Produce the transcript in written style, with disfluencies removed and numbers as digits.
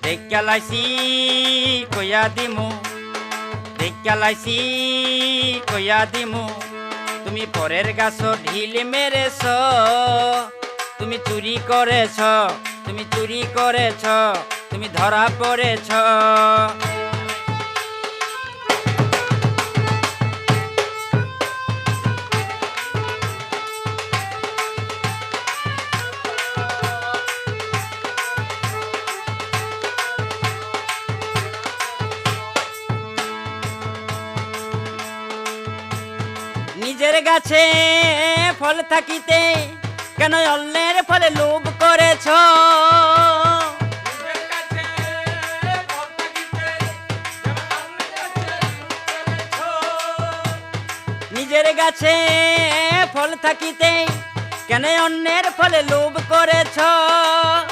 দেখালাইছি কইয়া দিমু তুমি পরের গাছ ঢিল মেরেছ, তুমি চুরি করেছ, তুমি ধরা পড়েছ। নিজের গাছে ফল থাকিতে কেন অন্যের ফলে লোভ করেছ? নিজের গাছে ফল থাকিতে কেন অন্যের ফলে লোভ করেছ?